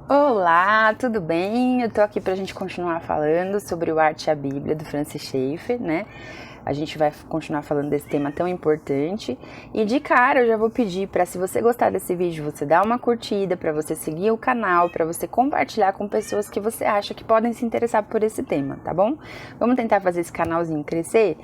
Olá, tudo bem? Eu tô aqui pra gente continuar falando sobre o Arte e a Bíblia do Francis Schaeffer, né? A gente vai continuar falando desse tema tão importante. E de cara eu já vou pedir para, se você gostar desse vídeo, você dar uma curtida, para você seguir o canal, para você compartilhar com pessoas que você acha que podem se interessar por esse tema, tá bom? Vamos tentar fazer esse canalzinho crescer.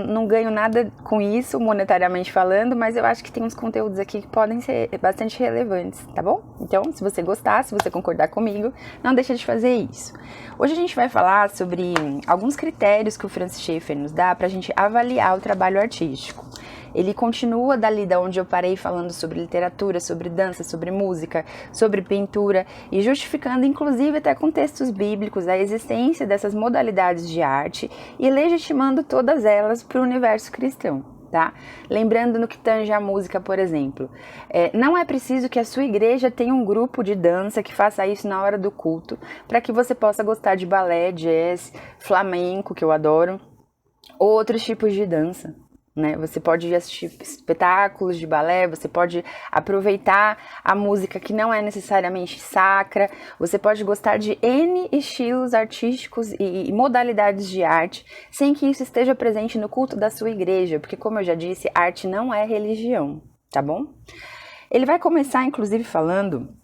Não ganho nada com isso, monetariamente falando, mas eu acho que tem uns conteúdos aqui que podem ser bastante relevantes, tá bom? Então, se você gostar, se você concordar comigo, não deixa de fazer isso. Hoje a gente vai falar sobre alguns critérios que o Francis Schaeffer nos dá para a gente avaliar o trabalho artístico. Ele continua dali da onde eu parei, falando sobre literatura, sobre dança, sobre música, sobre pintura, e justificando inclusive até com textos bíblicos a existência dessas modalidades de arte e legitimando todas elas para o universo cristão. Tá? Lembrando no que tange a música, por exemplo, não é preciso que a sua igreja tenha um grupo de dança que faça isso na hora do culto, para que você possa gostar de balé, jazz, flamenco, que eu adoro, ou outros tipos de dança. Né? Você pode assistir espetáculos de balé, você pode aproveitar a música que não é necessariamente sacra, você pode gostar de N estilos artísticos e modalidades de arte, sem que isso esteja presente no culto da sua igreja, porque, como eu já disse, arte não é religião, tá bom? Ele vai começar, inclusive, falando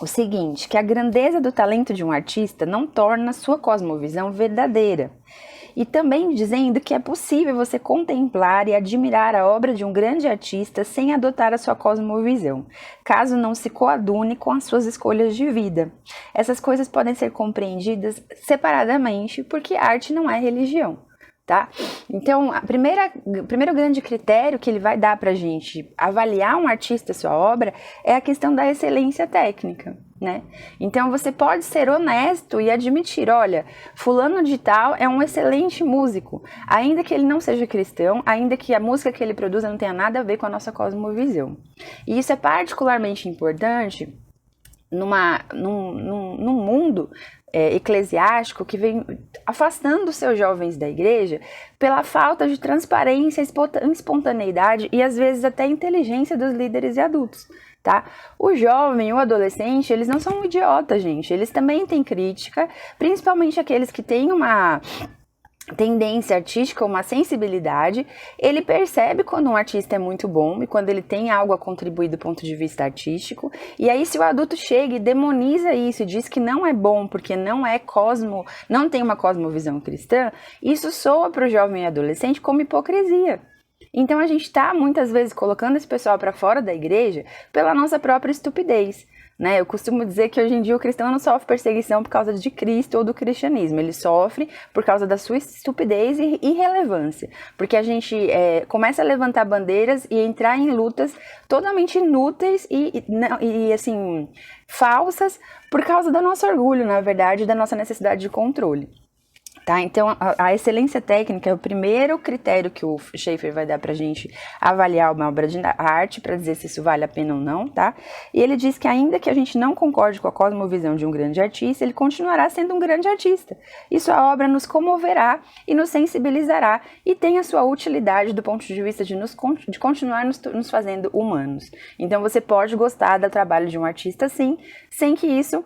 o seguinte, que a grandeza do talento de um artista não torna sua cosmovisão verdadeira. E também dizendo que é possível você contemplar e admirar a obra de um grande artista sem adotar a sua cosmovisão, caso não se coadune com as suas escolhas de vida. Essas coisas podem ser compreendidas separadamente, porque arte não é religião. Tá? Então, o primeiro grande critério que ele vai dar para a gente avaliar um artista e sua obra é a questão da excelência técnica, né? Então, você pode ser honesto e admitir, olha, fulano de tal é um excelente músico, ainda que ele não seja cristão, ainda que a música que ele produza não tenha nada a ver com a nossa cosmovisão. E isso é particularmente importante num mundo eclesiástico que vem afastando os seus jovens da igreja pela falta de transparência, espontaneidade e às vezes até inteligência dos líderes e adultos. Tá? O jovem, o adolescente, eles não são idiotas, gente. Eles também têm crítica, principalmente aqueles que têm uma tendência artística, uma sensibilidade. Ele percebe quando um artista é muito bom e quando ele tem algo a contribuir do ponto de vista artístico, e aí se o adulto chega e demoniza isso e diz que não é bom porque não tem uma cosmovisão cristã, isso soa para o jovem e adolescente como hipocrisia. Então a gente está muitas vezes colocando esse pessoal para fora da igreja pela nossa própria estupidez. Né? Eu costumo dizer que hoje em dia o cristão não sofre perseguição por causa de Cristo ou do cristianismo, ele sofre por causa da sua estupidez e irrelevância, porque a gente começa a levantar bandeiras e entrar em lutas totalmente inúteis e assim, falsas por causa do nosso orgulho, na verdade, da nossa necessidade de controle. Tá? Então, a excelência técnica é o primeiro critério que o Schaeffer vai dar pra gente avaliar uma obra de arte, para dizer se isso vale a pena ou não, tá? E ele diz que ainda que a gente não concorde com a cosmovisão de um grande artista, ele continuará sendo um grande artista. E sua obra nos comoverá e nos sensibilizará e tem a sua utilidade do ponto de vista de continuar nos fazendo humanos. Então, você pode gostar do trabalho de um artista, sim, sem que isso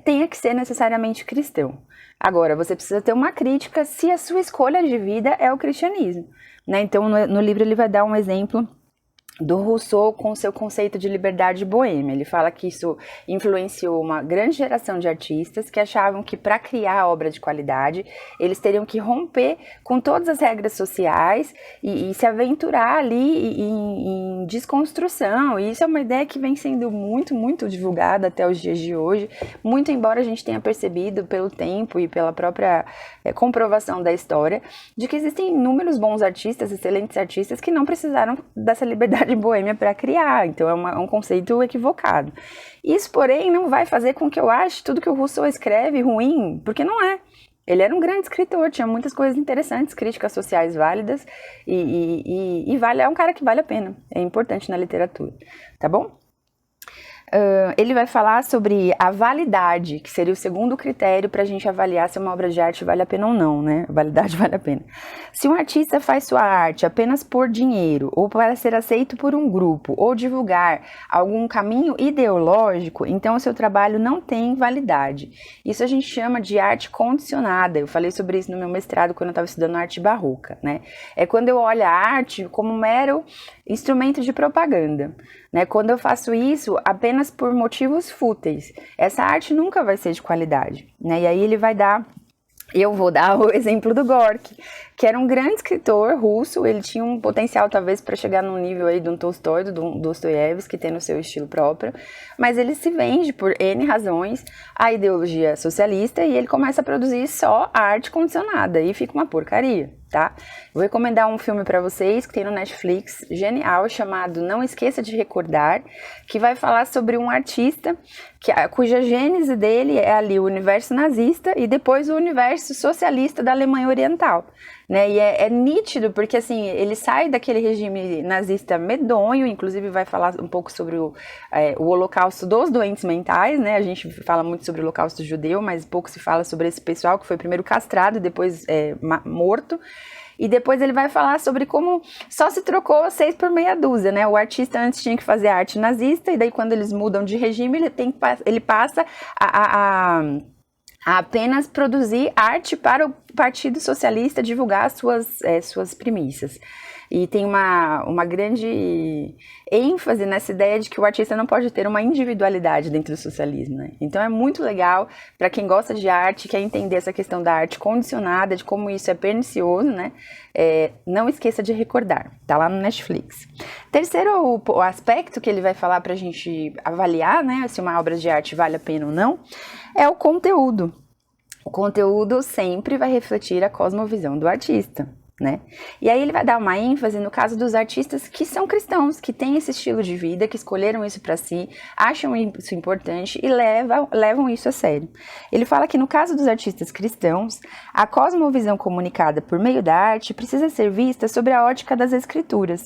tenha que ser necessariamente cristão. Agora, você precisa ter uma crítica se a sua escolha de vida é o cristianismo, né? Então, no livro ele vai dar um exemplo do Rousseau com seu conceito de liberdade boêmia. Ele fala que isso influenciou uma grande geração de artistas que achavam que para criar obra de qualidade, eles teriam que romper com todas as regras sociais e se aventurar ali em desconstrução. E isso é uma ideia que vem sendo muito, muito divulgada até os dias de hoje, muito embora a gente tenha percebido pelo tempo e pela própria comprovação da história, de que existem inúmeros bons artistas, excelentes artistas, que não precisaram dessa liberdade boêmia para criar, então é um conceito equivocado. Isso, porém, não vai fazer com que eu ache tudo que o Rousseau escreve ruim, porque não é. Ele era um grande escritor, tinha muitas coisas interessantes, críticas sociais válidas, é um cara que vale a pena, é importante na literatura, tá bom? Ele vai falar sobre a validade, que seria o segundo critério para a gente avaliar se uma obra de arte vale a pena ou não, né? A validade vale a pena. Se um artista faz sua arte apenas por dinheiro, ou para ser aceito por um grupo, ou divulgar algum caminho ideológico, então o seu trabalho não tem validade. Isso a gente chama de arte condicionada. Eu falei sobre isso no meu mestrado quando eu estava estudando arte barroca, né? É quando eu olho a arte como um mero instrumento de propaganda, né? Quando eu faço isso apenas por motivos fúteis, essa arte nunca vai ser de qualidade, né? E aí eu vou dar o exemplo do Gorky, que era um grande escritor russo. Ele tinha um potencial talvez para chegar num nível aí de um Tolstói, do Dostoiévski, que tem no seu estilo próprio, mas ele se vende por N razões à ideologia socialista e ele começa a produzir só arte condicionada e fica uma porcaria, tá? Vou recomendar um filme para vocês que tem no Netflix, genial, chamado Não Esqueça de Recordar, que vai falar sobre um artista cuja gênese dele é ali o universo nazista e depois o universo socialista da Alemanha Oriental, né? E é nítido porque assim, ele sai daquele regime nazista medonho, inclusive vai falar um pouco sobre o holocausto dos doentes mentais, né? A gente fala muito sobre o holocausto judeu, mas pouco se fala sobre esse pessoal que foi primeiro castrado e depois morto. E depois ele vai falar sobre como só se trocou 6 por meia dúzia, né? O artista antes tinha que fazer arte nazista, e daí quando eles mudam de regime, ele passa a apenas produzir arte para o Partido Socialista divulgar suas premissas. E tem uma grande ênfase nessa ideia de que o artista não pode ter uma individualidade dentro do socialismo, né? Então é muito legal para quem gosta de arte, quer entender essa questão da arte condicionada, de como isso é pernicioso, né? Não esqueça de recordar, tá lá no Netflix. Terceiro o aspecto que ele vai falar para a gente avaliar, né, se uma obra de arte vale a pena ou não, é o conteúdo. O conteúdo sempre vai refletir a cosmovisão do artista, né? E aí ele vai dar uma ênfase no caso dos artistas que são cristãos, que têm esse estilo de vida, que escolheram isso para si, acham isso importante e levam isso a sério. Ele fala que no caso dos artistas cristãos, a cosmovisão comunicada por meio da arte precisa ser vista sob a ótica das escrituras.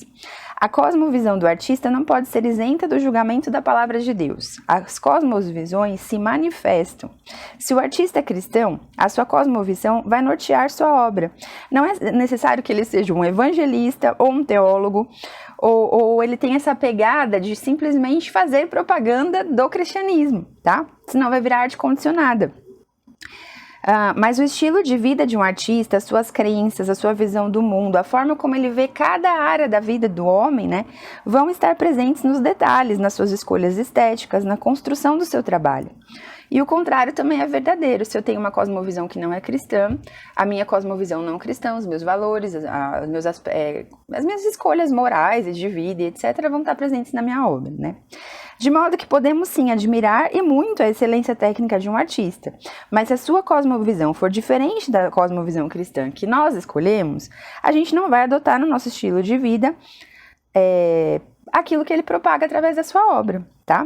A cosmovisão do artista não pode ser isenta do julgamento da palavra de Deus. As cosmovisões se manifestam. Se o artista é cristão, a sua cosmovisão vai nortear sua obra. Não é necessário que ele seja um evangelista ou um teólogo, ou ele tenha essa pegada de simplesmente fazer propaganda do cristianismo, tá? Senão vai virar arte condicionada. Mas o estilo de vida de um artista, as suas crenças, a sua visão do mundo, a forma como ele vê cada área da vida do homem, né, vão estar presentes nos detalhes, nas suas escolhas estéticas, na construção do seu trabalho. E o contrário também é verdadeiro. Se eu tenho uma cosmovisão que não é cristã, a minha cosmovisão não cristã, os meus valores, as minhas escolhas morais e de vida, etc., vão estar presentes na minha obra, né? De modo que podemos sim admirar e muito a excelência técnica de um artista, mas se a sua cosmovisão for diferente da cosmovisão cristã que nós escolhemos, a gente não vai adotar no nosso estilo de vida aquilo que ele propaga através da sua obra, tá?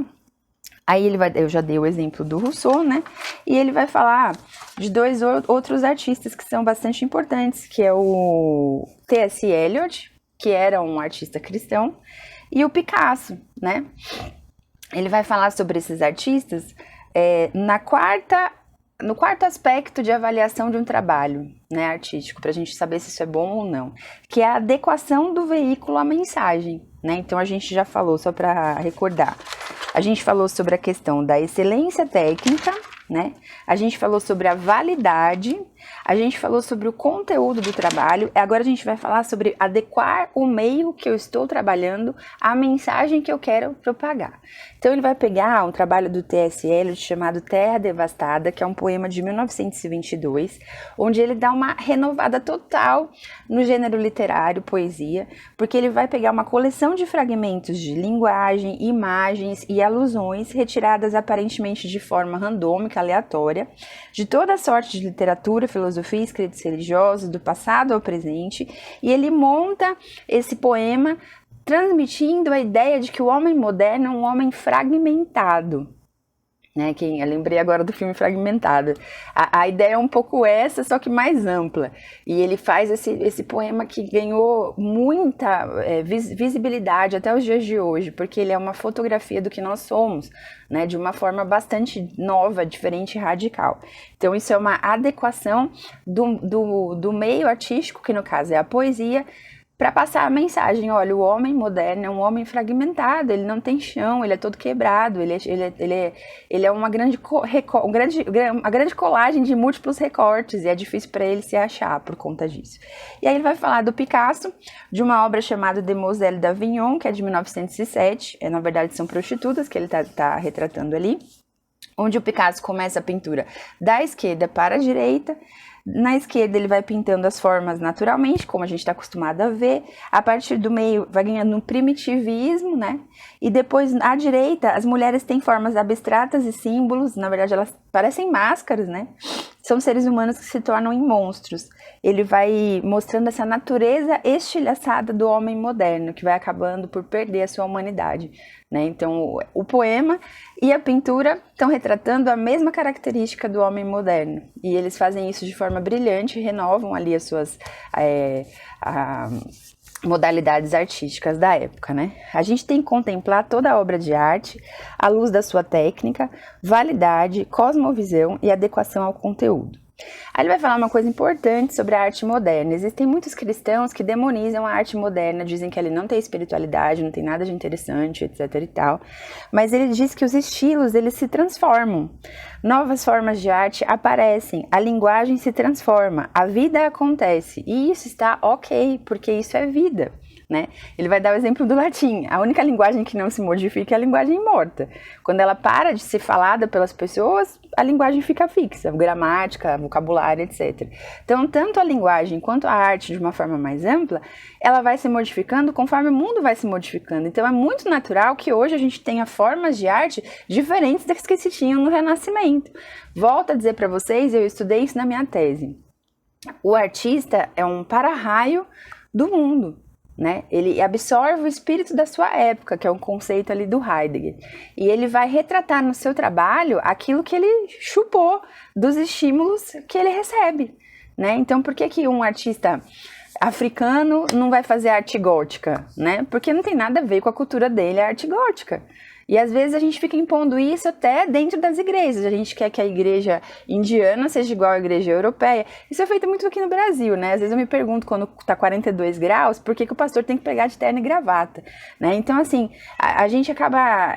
Aí eu já dei o exemplo do Rousseau, né? E ele vai falar de 2 outros artistas que são bastante importantes, que é o T.S. Eliot, que era um artista cristão, e o Picasso, né? Ele vai falar sobre esses artistas no quarto aspecto de avaliação de um trabalho, né, artístico, para a gente saber se isso é bom ou não, que é a adequação do veículo à mensagem, né? Então a gente já falou, só para recordar, a gente falou sobre a questão da excelência técnica, né? A gente falou sobre a validade, a gente falou sobre o conteúdo do trabalho, agora a gente vai falar sobre adequar o meio que eu estou trabalhando à mensagem que eu quero propagar. Então ele vai pegar um trabalho do T.S. Eliot chamado Terra Devastada, que é um poema de 1922, onde ele dá uma renovada total no gênero literário, poesia, porque ele vai pegar uma coleção de fragmentos de linguagem, imagens e alusões retiradas aparentemente de forma randômica, aleatória, de toda sorte de literatura, filosofia, escritos religiosos, do passado ao presente, e ele monta esse poema transmitindo a ideia de que o homem moderno é um homem fragmentado. né? Eu lembrei agora do filme Fragmentado. A ideia é um pouco essa, só que mais ampla. E ele faz esse poema que ganhou muita visibilidade até os dias de hoje, porque ele é uma fotografia do que nós somos, né? De uma forma bastante nova, diferente e radical. Então isso é uma adequação do meio artístico, que no caso é a poesia, para passar a mensagem: olha, o homem moderno é um homem fragmentado, ele não tem chão, ele é todo quebrado, ele é uma grande colagem de múltiplos recortes, e é difícil para ele se achar por conta disso. E aí ele vai falar do Picasso, de uma obra chamada Demoiselle d'Avignon, que é de 1907, na verdade são prostitutas que ele tá retratando ali, onde o Picasso começa a pintura da esquerda para a direita. Na esquerda ele vai pintando as formas naturalmente, como a gente está acostumado a ver. A partir do meio vai ganhando um primitivismo, né? E depois, à direita, as mulheres têm formas abstratas e símbolos. Na verdade, elas parecem máscaras, né? São seres humanos que se tornam em monstros. Ele vai mostrando essa natureza estilhaçada do homem moderno, que vai acabando por perder a sua humanidade, né? Então, o poema e a pintura estão retratando a mesma característica do homem moderno. E eles fazem isso de forma brilhante, renovam ali as suas modalidades artísticas da época, né? A gente tem que contemplar toda a obra de arte à luz da sua técnica, validade, cosmovisão e adequação ao conteúdo. Aí ele vai falar uma coisa importante sobre a arte moderna. Existem muitos cristãos que demonizam a arte moderna, dizem que ela não tem espiritualidade, não tem nada de interessante, etc e tal. Mas ele diz que os estilos, eles se transformam. Novas formas de arte aparecem, a linguagem se transforma, a vida acontece. E isso está ok, porque isso é vida, né? Ele vai dar o exemplo do latim. A única linguagem que não se modifica é a linguagem morta. Quando ela para de ser falada pelas pessoas, a linguagem fica fixa, gramática, vocabulário, etc. Então, tanto a linguagem quanto a arte, de uma forma mais ampla, ela vai se modificando conforme o mundo vai se modificando. Então, é muito natural que hoje a gente tenha formas de arte diferentes das que se tinham no Renascimento. Volto a dizer para vocês, eu estudei isso na minha tese. O artista é um para-raio do mundo, né? Ele absorve o espírito da sua época, que é um conceito ali do Heidegger, e ele vai retratar no seu trabalho aquilo que ele chupou dos estímulos que ele recebe, né? Então, por que um artista africano não vai fazer arte gótica, né? Porque não tem nada a ver com a cultura dele a arte gótica. E às vezes a gente fica impondo isso até dentro das igrejas. A gente quer que a igreja indiana seja igual à igreja europeia. Isso é feito muito aqui no Brasil, né? Às vezes eu me pergunto, quando tá 42 graus, por que o pastor tem que pegar de terno e gravata, né? Então, assim, a gente acaba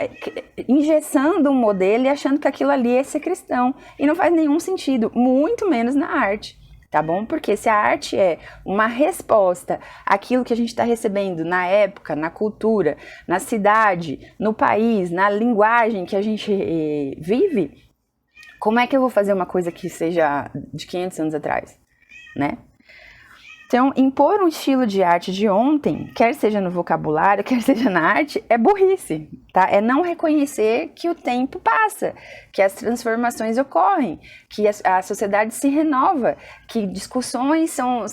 engessando um modelo e achando que aquilo ali é ser cristão. E não faz nenhum sentido, muito menos na arte. Tá bom? Porque se a arte é uma resposta àquilo que a gente está recebendo na época, na cultura, na cidade, no país, na linguagem que a gente vive, como é que eu vou fazer uma coisa que seja de 500 anos atrás, né? Então, impor um estilo de arte de ontem, quer seja no vocabulário, quer seja na arte, é burrice, tá? É não reconhecer que o tempo passa, que as transformações ocorrem, que a sociedade se renova, que discussões são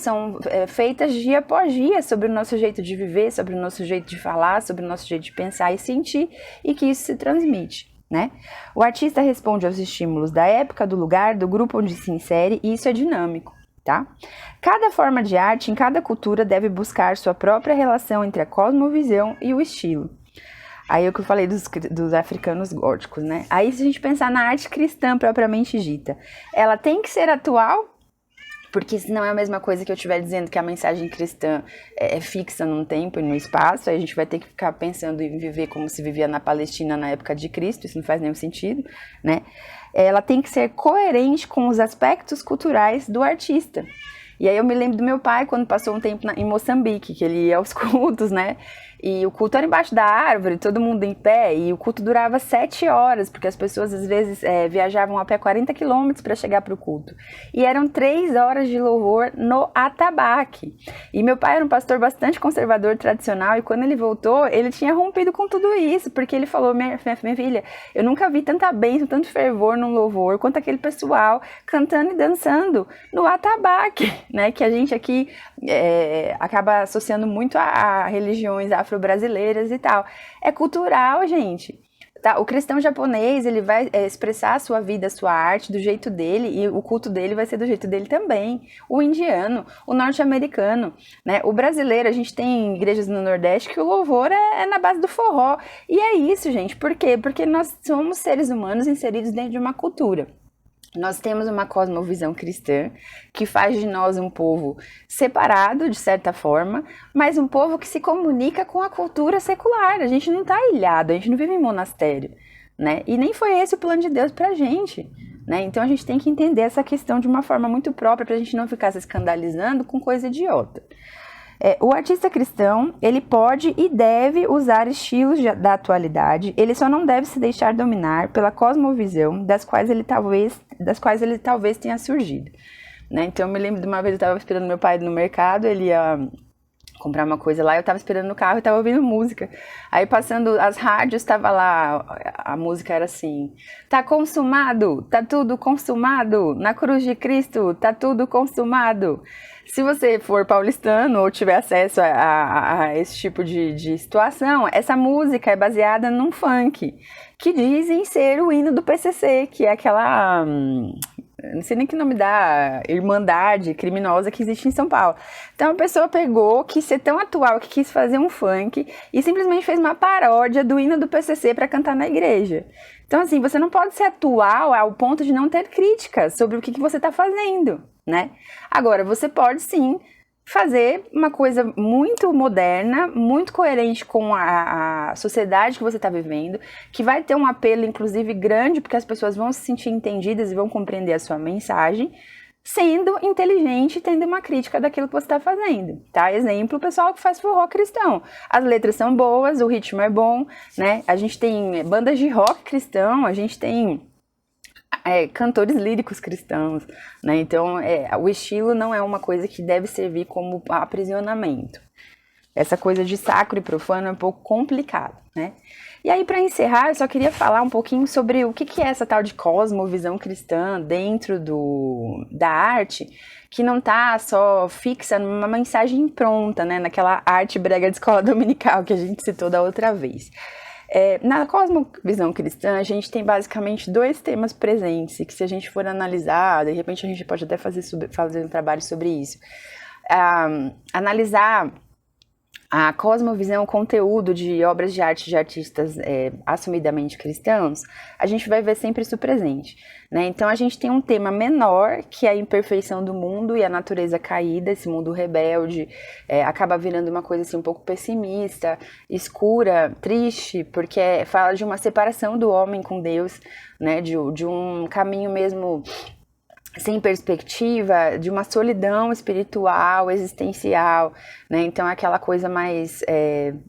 feitas dia após dia sobre o nosso jeito de viver, sobre o nosso jeito de falar, sobre o nosso jeito de pensar e sentir, e que isso se transmite, né? O artista responde aos estímulos da época, do lugar, do grupo onde se insere, e isso é dinâmico. Tá? Cada forma de arte em cada cultura deve buscar sua própria relação entre a cosmovisão e o estilo. Aí é o que eu falei dos africanos góticos, né? Aí se a gente pensar na arte cristã propriamente dita, ela tem que ser atual, porque senão é a mesma coisa que eu estiver dizendo que a mensagem cristã é fixa num tempo e no espaço, aí a gente vai ter que ficar pensando em viver como se vivia na Palestina na época de Cristo, isso não faz nenhum sentido, né? Ela tem que ser coerente com os aspectos culturais do artista. E aí eu me lembro do meu pai, quando passou um tempo em Moçambique, que ele ia aos cultos, né? E o culto era embaixo da árvore, todo mundo em pé, e o culto durava 7 horas, porque as pessoas às vezes viajavam a pé 40 quilômetros para chegar para o culto. E eram 3 horas de louvor no atabaque. E meu pai era um pastor bastante conservador, tradicional, e quando ele voltou, ele tinha rompido com tudo isso, porque ele falou: minha filha, eu nunca vi tanta bênção, tanto fervor no louvor, quanto aquele pessoal cantando e dançando no atabaque, né? Que a gente aqui acaba associando muito a religiões afro-brasileiras e tal. É cultural, gente. Tá? O cristão japonês, ele vai expressar a sua vida, a sua arte do jeito dele, e o culto dele vai ser do jeito dele também. O indiano, o norte-americano, né? O brasileiro, a gente tem igrejas no Nordeste que o louvor é na base do forró. E é isso, gente. Por quê? Porque nós somos seres humanos inseridos dentro de uma cultura. Nós temos uma cosmovisão cristã que faz de nós um povo separado, de certa forma, mas um povo que se comunica com a cultura secular. A gente não está ilhado, a gente não vive em monastério, né? E nem foi esse o plano de Deus pra gente, né? Então a gente tem que entender essa questão de uma forma muito própria pra gente não ficar se escandalizando com coisa idiota. O artista cristão, ele pode e deve usar estilos da atualidade, ele só não deve se deixar dominar pela cosmovisão das quais ele talvez tenha surgido, né? Então eu me lembro de uma vez eu estava esperando meu pai no mercado, ele ia comprar uma coisa lá, eu tava esperando no carro e tava ouvindo música. Aí passando as rádios, tava lá, a música era assim: tá consumado, tá tudo consumado, na cruz de Cristo, tá tudo consumado. Se você for paulistano ou tiver acesso a esse tipo de situação, essa música é baseada num funk, que dizem ser o hino do PCC, que é aquela... não sei nem que nome dá, irmandade criminosa que existe em São Paulo. Então a pessoa pegou, quis ser tão atual que quis fazer um funk e simplesmente fez uma paródia do hino do PCC para cantar na igreja. Então assim, você não pode ser atual ao ponto de não ter críticas sobre o que você está fazendo, né? Agora, você pode sim fazer uma coisa muito moderna, muito coerente com a sociedade que você está vivendo, que vai ter um apelo, inclusive, grande, porque as pessoas vão se sentir entendidas e vão compreender a sua mensagem, sendo inteligente e tendo uma crítica daquilo que você está fazendo, tá? Exemplo, o pessoal que faz forró cristão. As letras são boas, o ritmo é bom, né? A gente tem bandas de rock cristão, a gente tem... cantores líricos cristãos, né? Então o estilo não é uma coisa que deve servir como aprisionamento. Essa coisa de sacro e profano é um pouco complicado, né? E aí, para encerrar, eu só queria falar um pouquinho sobre o que é essa tal de cosmovisão cristã dentro da arte, que não tá só fixa numa mensagem pronta, né? Naquela arte brega de escola dominical que a gente citou da outra vez. Na cosmovisão cristã, a gente tem basicamente dois temas presentes, e que se a gente for analisar, de repente a gente pode até fazer um trabalho sobre isso. Analisar a cosmovisão, o conteúdo de obras de arte de artistas assumidamente cristãos, a gente vai ver sempre isso presente, né? Então a gente tem um tema menor, que é a imperfeição do mundo e a natureza caída, esse mundo rebelde, acaba virando uma coisa assim um pouco pessimista, escura, triste, porque fala de uma separação do homem com Deus, né? De um caminho mesmo... sem perspectiva, de uma solidão espiritual, existencial, né? Então é aquela coisa mais,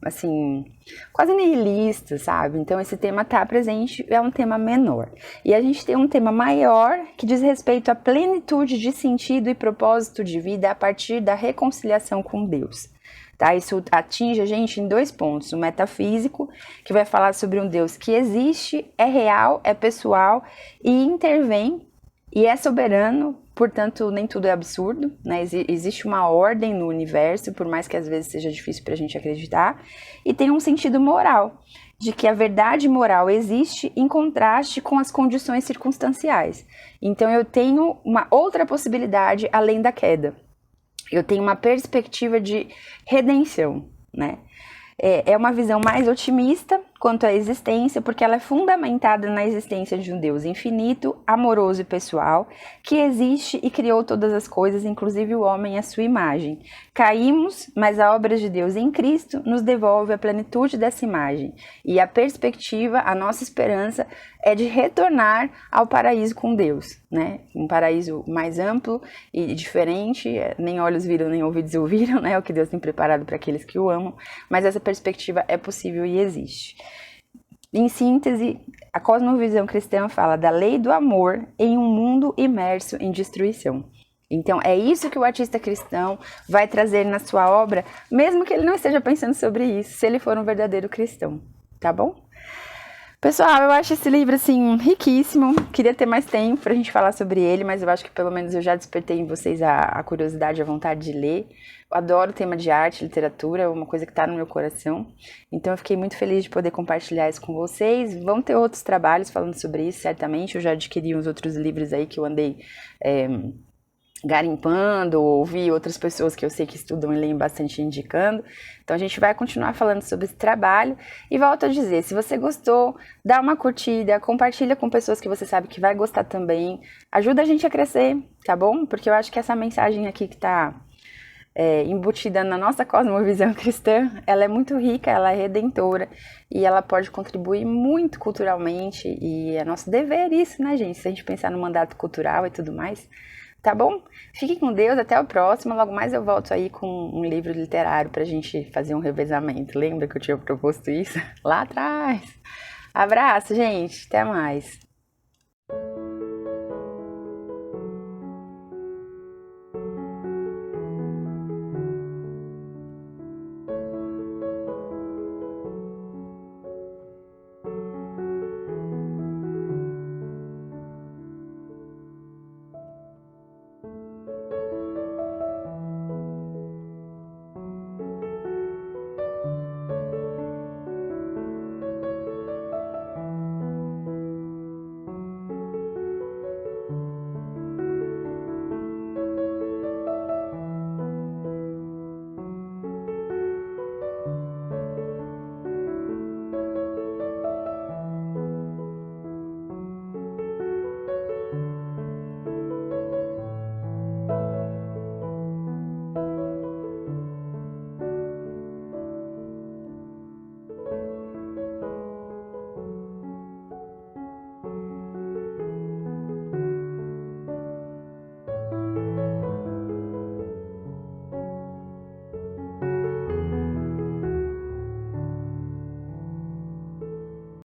assim, quase nihilista, sabe? Então esse tema tá presente, é um tema menor. E a gente tem um tema maior que diz respeito à plenitude de sentido e propósito de vida a partir da reconciliação com Deus. Tá? Isso atinge a gente em dois pontos: o metafísico, que vai falar sobre um Deus que existe, é real, é pessoal e intervém, e é soberano, portanto, nem tudo é absurdo, né? Existe uma ordem no universo, por mais que às vezes seja difícil para a gente acreditar, e tem um sentido moral, de que a verdade moral existe em contraste com as condições circunstanciais. Então eu tenho uma outra possibilidade além da queda. Eu tenho uma perspectiva de redenção, né? É uma visão mais otimista quanto à existência, porque ela é fundamentada na existência de um Deus infinito, amoroso e pessoal, que existe e criou todas as coisas, inclusive o homem à sua imagem. Caímos, mas a obra de Deus em Cristo nos devolve a plenitude dessa imagem. E a perspectiva, a nossa esperança, é de retornar ao paraíso com Deus, né? Um paraíso mais amplo e diferente, nem olhos viram, nem ouvidos ouviram, né? O que Deus tem preparado para aqueles que o amam, mas essa perspectiva é possível e existe. Em síntese, a cosmovisão cristã fala da lei do amor em um mundo imerso em destruição. Então, é isso que o artista cristão vai trazer na sua obra, mesmo que ele não esteja pensando sobre isso, se ele for um verdadeiro cristão, tá bom? Pessoal, eu acho esse livro, assim, riquíssimo. Queria ter mais tempo pra gente falar sobre ele, mas eu acho que pelo menos eu já despertei em vocês a curiosidade, a vontade de ler. Eu adoro o tema de arte, literatura, é uma coisa que tá no meu coração. Então eu fiquei muito feliz de poder compartilhar isso com vocês. Vão ter outros trabalhos falando sobre isso, certamente. Eu já adquiri uns outros livros aí que eu andei garimpando, ouvi outras pessoas que eu sei que estudam e leem bastante indicando. Então a gente vai continuar falando sobre esse trabalho e volto a dizer, se você gostou, dá uma curtida, compartilha com pessoas que você sabe que vai gostar também, ajuda a gente a crescer, tá bom? Porque eu acho que essa mensagem aqui que tá embutida na nossa cosmovisão cristã, ela é muito rica, ela é redentora e ela pode contribuir muito culturalmente e é nosso dever isso, né, gente? Se a gente pensar no mandato cultural e tudo mais. Tá bom? Fique com Deus, até o próximo. Logo mais eu volto aí com um livro literário pra gente fazer um revezamento. Lembra que eu tinha proposto isso lá atrás? Abraço, gente. Até mais.